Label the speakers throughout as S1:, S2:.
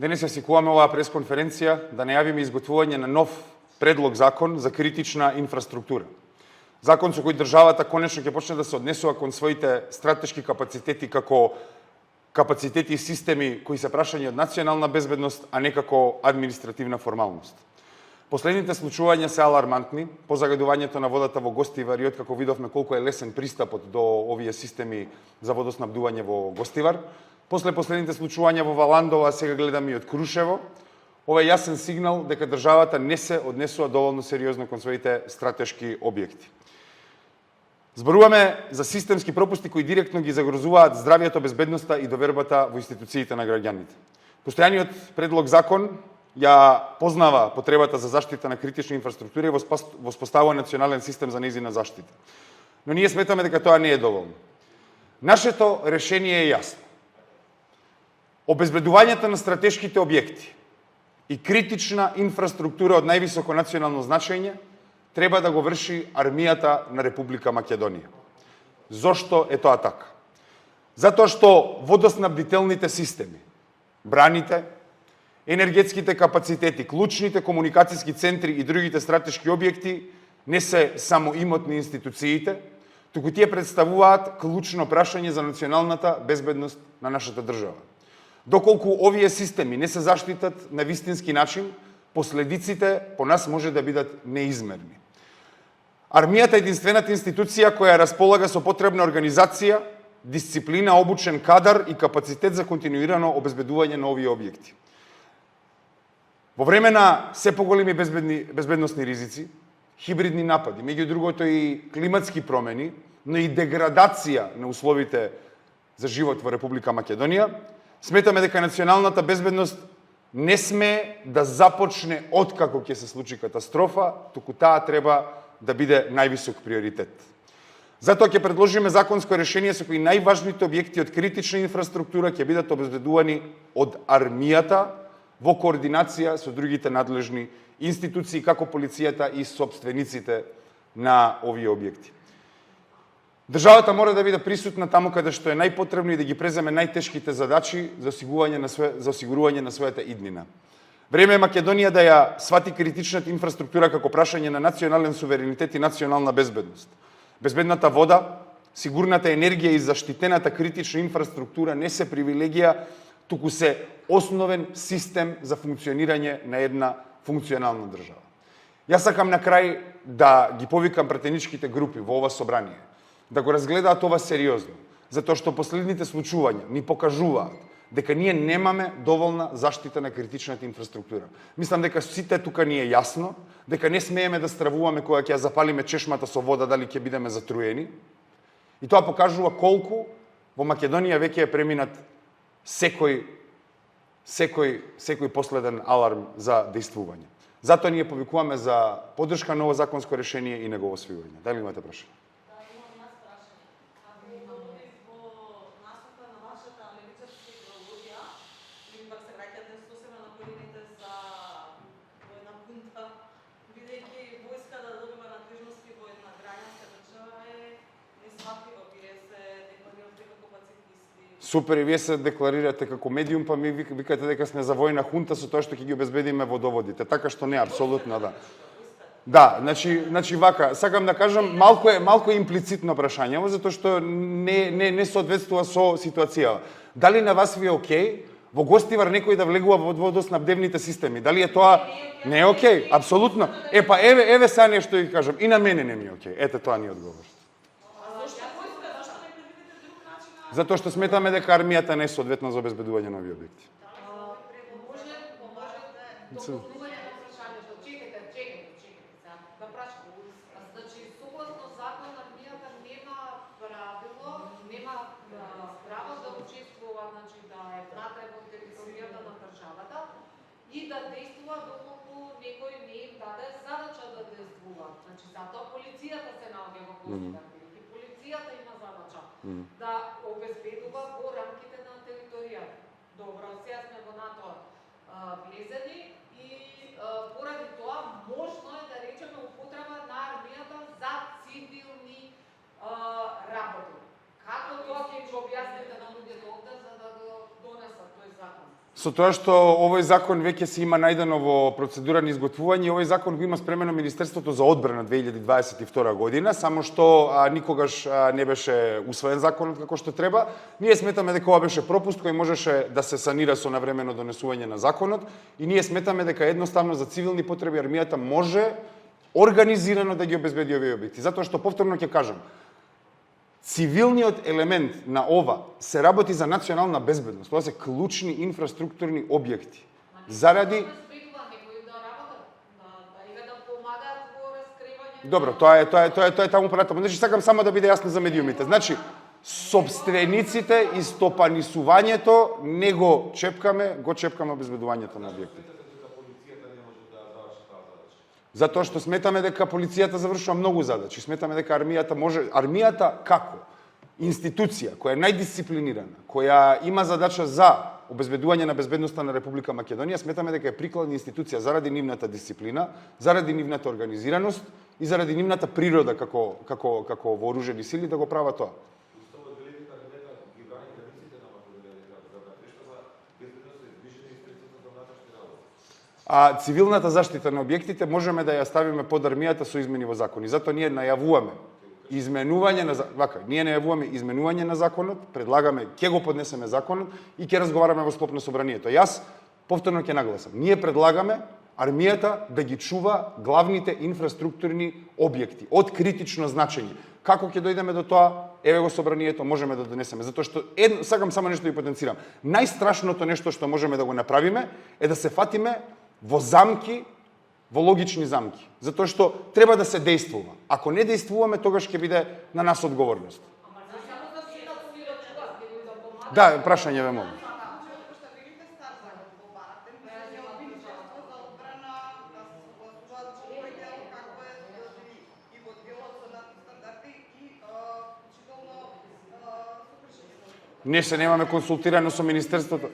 S1: Денес ја секуваме оваа пресконференција да најавиме изготвување на нов предлог закон за критична инфраструктура. Закон со кој државата конечно ќе почне да се однесува кон своите стратешки капацитети како капацитети и системи кои се прашања од национална безбедност, а не како административна формалност. Последните случувања се алармантни по загадувањето на водата во Гостивар и откако видовме колку е лесен пристапот до овие системи за водоснабдување во Гостивар. После последните случувања во Валандова, сега гледаме и од Крушево, ова е јасен сигнал дека државата не се однесува доволно сериозно кон своите стратешки објекти. Зборуваме за системски пропусти кои директно ги загрозуваат здравието, безбедноста и довербата во институциите на граѓаните. Постојаниот предлог закон ја познава потребата за заштита на критични инфраструктури и воспоставува национален систем за нејзина заштита. Но ние сметаме дека тоа не е доволно. Нашето решение е јасно. Обезбедувањето на стратешките објекти и критична инфраструктура од највисоко национално значење треба да го врши армијата на Република Македонија. Зошто е тоа така? Затоа што водоснабдителните системи, браните, енергетските капацитети, клучните комуникацијски центри и другите стратешки објекти не се само имот на институциите, туку тие представуваат клучно прашање за националната безбедност на нашата држава. Доколку овие системи не се заштитат на вистински начин, последиците по нас може да бидат неизмерни. Армијата е единствената институција која располага со потребна организација, дисциплина, обучен кадар и капацитет за континуирано обезбедување на овие објекти. Во време на се поголеми безбедносни ризици, хибридни напади, меѓу другото и климатски промени, но и деградација на условите за живот во Република Македонија, сметаме дека националната безбедност не сме да започне откако ќе се случи катастрофа, туку таа треба да биде највисок приоритет. Затоа ќе предложиме законско решение со кои најважните објекти од критична инфраструктура ќе бидат обезбедувани од армијата во координација со другите надлежни институции, како полицијата и собствениците на овие објекти. Државата мора да биде присутна таму каде што е најпотребно и да ги преземе најтешките задачи за осигурување на својата иднина. Време е Македонија да ја свати критичната инфраструктура како прашање на национален суверенитет и национална безбедност. Безбедната вода, сигурната енергија и заштитената критична инфраструктура не се привилегија, туку се основен систем за функционирање на една функционална држава. Јас сакам на крај да ги повикам пратеничките групи во ова собрание да го разгледаат ова сериозно, затоа што последните случувања ни покажуваат дека ние немаме доволна заштита на критичната инфраструктура. Мислам дека сите тука ни е јасно, дека не смееме да стравуваме кога ќе ја запалиме чешмата со вода дали ќе бидеме затруени. И тоа покажува колку во Македонија веќе е преминат секој последен аларм за действување. Затоа ние повикуваме за поддршка на ово законско решение и негово освојување. Дали имате прашање? Супер, и вие се декларирате како медиум, па ми викате дека сме за војна хунта со тоа што ќе ги обезбедиме водоводите. Така што не, апсолутно да. Да, значи вака, сакам да кажам, малку е имплицитно прашањево, затоа што не соодветствува со ситуацијава. Дали на вас ви е окей во Гостивар некој да влегува во водоснабдевните системи? Дали е тоа не е окей? Апсолутно. Па еве са нешто ќе кажам, и на мене не ми е окей. Ете тоа ни е одговор. Затоа што сметаме дека армијата не е соодветна за обезбедување на овие објекти.
S2: Значи, согласно закон, армијата нема правило, нема право да учествува, значи да е внатре во територијата на државата и да действува доколку некој не им даде задача да действува. Значи, затоа полицијата се наоѓа во Гостивар. Полицијата има задача да обезбедува во рамките на територијата. Добро, сега сме во НАТО влезени и поради тоа можно е да речеме употреба на армијата за цивилни работи. Како тоа ќе го објасните на луѓето овде за да го донесат тој закон?
S1: Со тоа што овој закон веќе се има најдено во процедура на изготвување, овој закон го има спремено Министерството за одбрана 2022 година, само што никогаш не беше усвоен законот како што треба. Ние сметаме дека ова беше пропуст кој можеше да се санира со навремено донесување на законот и ние сметаме дека едноставно за цивилни потреби армијата може организирано да ги обезбеди овие објекти. Затоа што повторно ќе кажам, цивилниот елемент на ова се работи за национална безбедност. Тоа се клучни инфраструктурни објекти. Заради Добро, тоа е таму понатаму. Значи сакам само да биде јасно за медиумите. Значи сопствениците и стопанисувањето не го чепкаме обезбедувањето на објектите. Затоа што сметаме дека полицијата завршува многу задачи, сметаме дека армијата како институција која е најдисциплинирана, која има задача за обезбедување на безбедноста на Република Македонија, сметаме дека е прикладна институција заради нивната дисциплина, заради нивната организираност и заради нивната природа како вооружени сили да го прават тоа. А цивилната заштита на објектите можеме да ја ставиме под армијата со измени во закон. И затоа ние најавуваме изменување на законот, предлагаме, ќе го поднесеме законот и ќе разговараме во склоп на собранието. Јас повторно ќе нагласам. Ние предлагаме армијата да ги чува главните инфраструктурни објекти од критично значење. Како ќе дојдеме до тоа? Еве го собранието, можеме да донесеме. Затоа што сакам само нешто да ви потенцирам. Најстрашното нешто што можеме да го направиме е да се фатиме во замки, во логични замки. Затоа што треба да се действува. Ако не действуваме, тогаш ќе биде на нас одговорност. Да, прашање ве молам. Не се немаме консултирано со Министерството.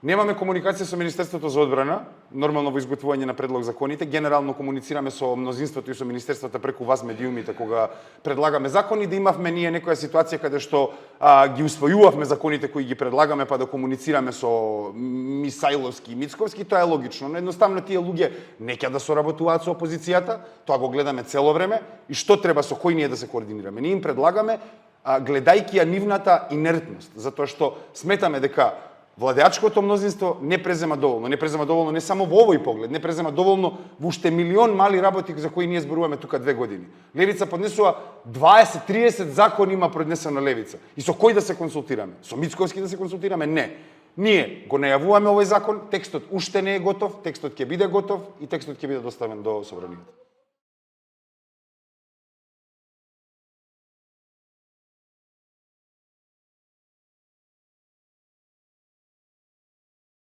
S1: Немаме комуникација со Министерството за одбрана, нормално во изготвување на предлог законите. Генерално комуницираме со мнозинството и со министерствата преку вас медиумите кога предлагаме закони, да имавме ние некоја ситуација каде што ги усвојувавме законите кои ги предлагаме па да комуницираме со Мисајловски и Мицковски, тоа е логично, но едноставно тие луѓе не ќе да соработуваат со опозицијата, тоа го гледаме цело време и што треба со кој ние да се координираме. Ние им предлагаме гледајќи ја нивната инертност, затоа што сметаме дека владеачкото мнозинство не презема доволно. Не презема доволно не само во овој поглед, не презема доволно во уште милион мали работи за кои ние зборуваме тука 2 години. Левица поднесува 20-30 закони има поднесено Левица. И со кој да се консултираме? Со Мицковски да се консултираме? Не. Ние го најавуваме овој закон, текстот уште не е готов, текстот ќе биде готов и текстот ќе биде доставен до собранието.